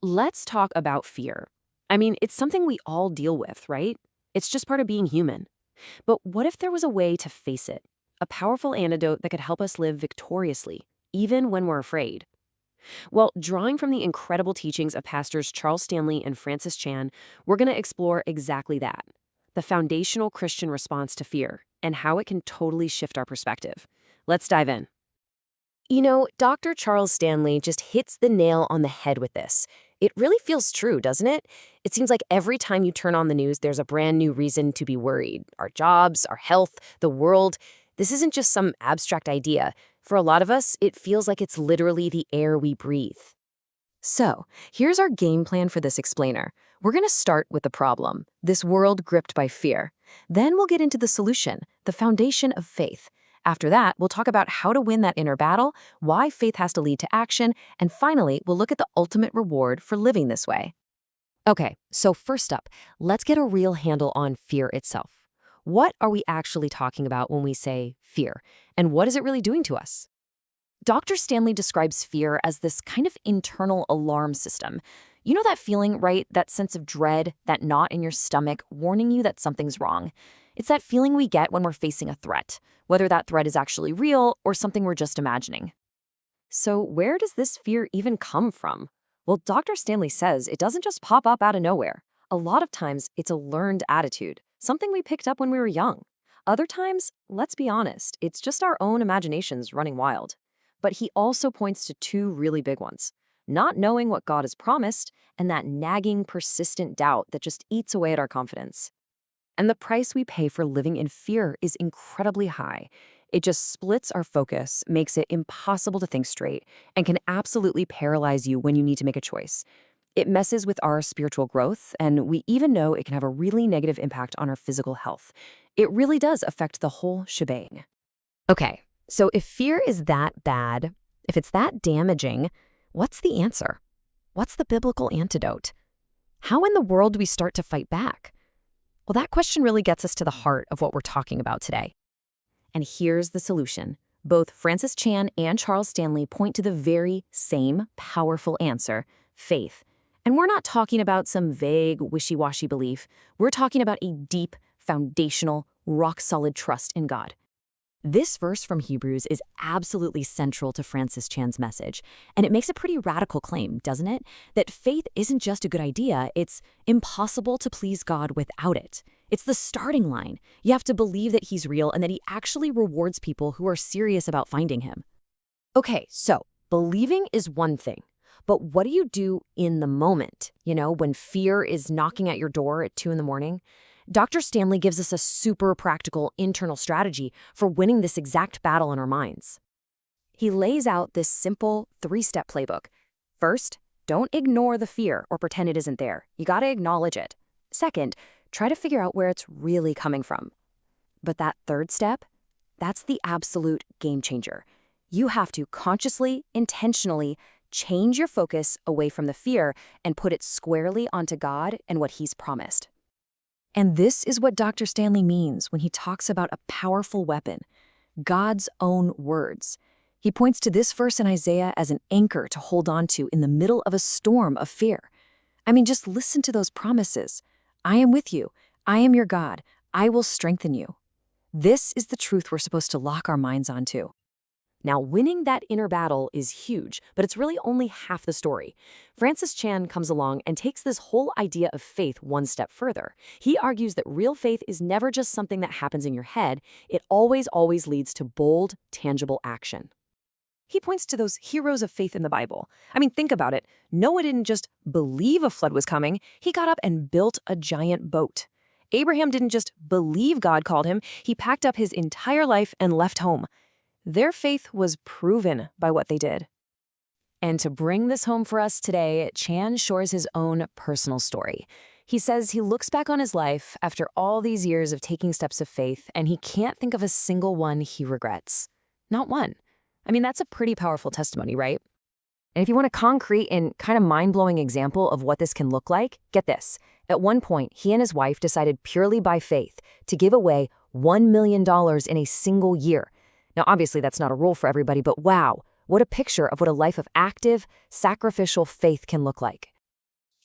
Let's talk about fear. I mean, it's something we all deal with, right? It's just part of being human. But what if there was a way to face it? A powerful antidote that could help us live victoriously, even when we're afraid. Well, drawing from the incredible teachings of pastors Charles Stanley and Francis Chan, we're going to explore exactly that: the foundational Christian response to fear and how it can totally shift our perspective. Let's dive in. Dr. Charles Stanley just hits the nail on the head with this. It really feels true, doesn't it? It seems like every time you turn on the news, there's a brand new reason to be worried. Our jobs, our health, the world. This isn't just some abstract idea. For a lot of us, it feels like it's literally the air we breathe. So, here's our game plan for this explainer. We're going to start with the problem, this world gripped by fear. Then we'll get into the solution, the foundation of faith. After that, we'll talk about how to win that inner battle, why faith has to lead to action, and finally, we'll look at the ultimate reward for living this way. Okay, so first up, let's get a real handle on fear itself. What are we actually talking about when we say fear? And what is it really doing to us? Dr. Stanley describes fear as this kind of internal alarm system. You know that feeling, right? That sense of dread, that knot in your stomach warning you that something's wrong. It's that feeling we get when we're facing a threat, whether that threat is actually real or something we're just imagining. So where does this fear even come from? Well, Dr. Stanley says it doesn't just pop up out of nowhere. A lot of times, it's a learned attitude, something we picked up when we were young. Other times, let's be honest, it's just our own imaginations running wild. But he also points to two really big ones: not knowing what God has promised, and that nagging, persistent doubt that just eats away at our confidence. And the price we pay for living in fear is incredibly high. It just splits our focus, makes it impossible to think straight, and can absolutely paralyze you when you need to make a choice. It messes with our spiritual growth, and we even know it can have a really negative impact on our physical health. It really does affect the whole shebang. Okay, so if fear is that bad, if it's that damaging, what's the answer? What's the biblical antidote? How in the world do we start to fight back? Well, that question really gets us to the heart of what we're talking about today. And here's the solution. Both Francis Chan and Charles Stanley point to the very same powerful answer: faith. And we're not talking about some vague, wishy-washy belief. We're talking about a deep, foundational, rock-solid trust in God. This verse from Hebrews is absolutely central to Francis Chan's message, and it makes a pretty radical claim, doesn't it? That faith isn't just a good idea, it's impossible to please God without it. It's the starting line. You have to believe that he's real and that he actually rewards people who are serious about finding him. Okay, so believing is one thing, but what do you do in the moment? When fear is knocking at your door at 2 in the morning? Dr. Stanley gives us a super practical internal strategy for winning this exact battle in our minds. He lays out this simple 3-step playbook. First, don't ignore the fear or pretend it isn't there. You gotta acknowledge it. Second, try to figure out where it's really coming from. But that third step, that's the absolute game changer. You have to consciously, intentionally change your focus away from the fear and put it squarely onto God and what he's promised. And this is what Dr. Stanley means when he talks about a powerful weapon: God's own words. He points to this verse in Isaiah as an anchor to hold on to in the middle of a storm of fear. I mean, just listen to those promises. I am with you. I am your God. I will strengthen you. This is the truth we're supposed to lock our minds onto. Now, winning that inner battle is huge, but it's really only half the story. Francis Chan comes along and takes this whole idea of faith one step further. He argues that real faith is never just something that happens in your head. It always leads to bold, tangible action. He points to those heroes of faith in the Bible. I mean, think about it. Noah didn't just believe a flood was coming. He got up and built a giant boat. Abraham didn't just believe God called him. He packed up his entire life and left home. Their faith was proven by what they did. And to bring this home for us today, Chan shares his own personal story. He says he looks back on his life after all these years of taking steps of faith, and he can't think of a single one he regrets. Not one. I mean, that's a pretty powerful testimony, right? And if you want a concrete and kind of mind-blowing example of what this can look like, get this. At one point, he and his wife decided purely by faith to give away $1 million in a single year. Now, obviously, that's not a rule for everybody, but wow, what a picture of what a life of active, sacrificial faith can look like.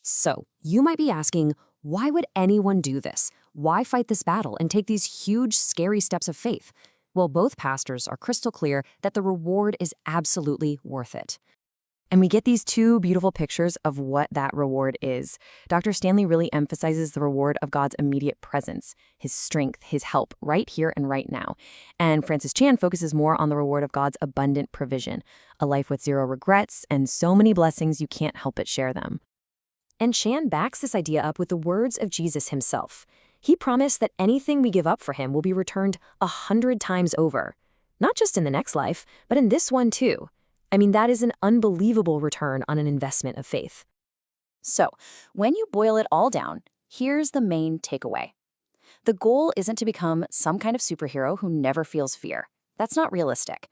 So, you might be asking, why would anyone do this? Why fight this battle and take these huge, scary steps of faith? Well, both pastors are crystal clear that the reward is absolutely worth it. And we get these two beautiful pictures of what that reward is. Dr. Stanley really emphasizes the reward of God's immediate presence, his strength, his help, right here and right now. And Francis Chan focuses more on the reward of God's abundant provision, a life with zero regrets and so many blessings you can't help but share them. And Chan backs this idea up with the words of Jesus himself. He promised that anything we give up for him will be returned 100 times over. Not just in the next life, but in this one too. I mean, that is an unbelievable return on an investment of faith. So, when you boil it all down, here's the main takeaway. The goal isn't to become some kind of superhero who never feels fear. That's not realistic.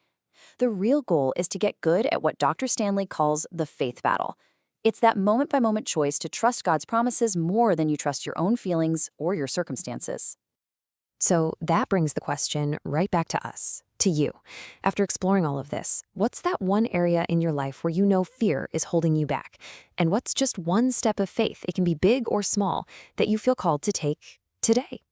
The real goal is to get good at what Dr. Stanley calls the faith battle. It's that moment-by-moment choice to trust God's promises more than you trust your own feelings or your circumstances. So that brings the question right back to us, to you. After exploring all of this, what's that one area in your life where you know fear is holding you back? And what's just one step of faith, it can be big or small, that you feel called to take today?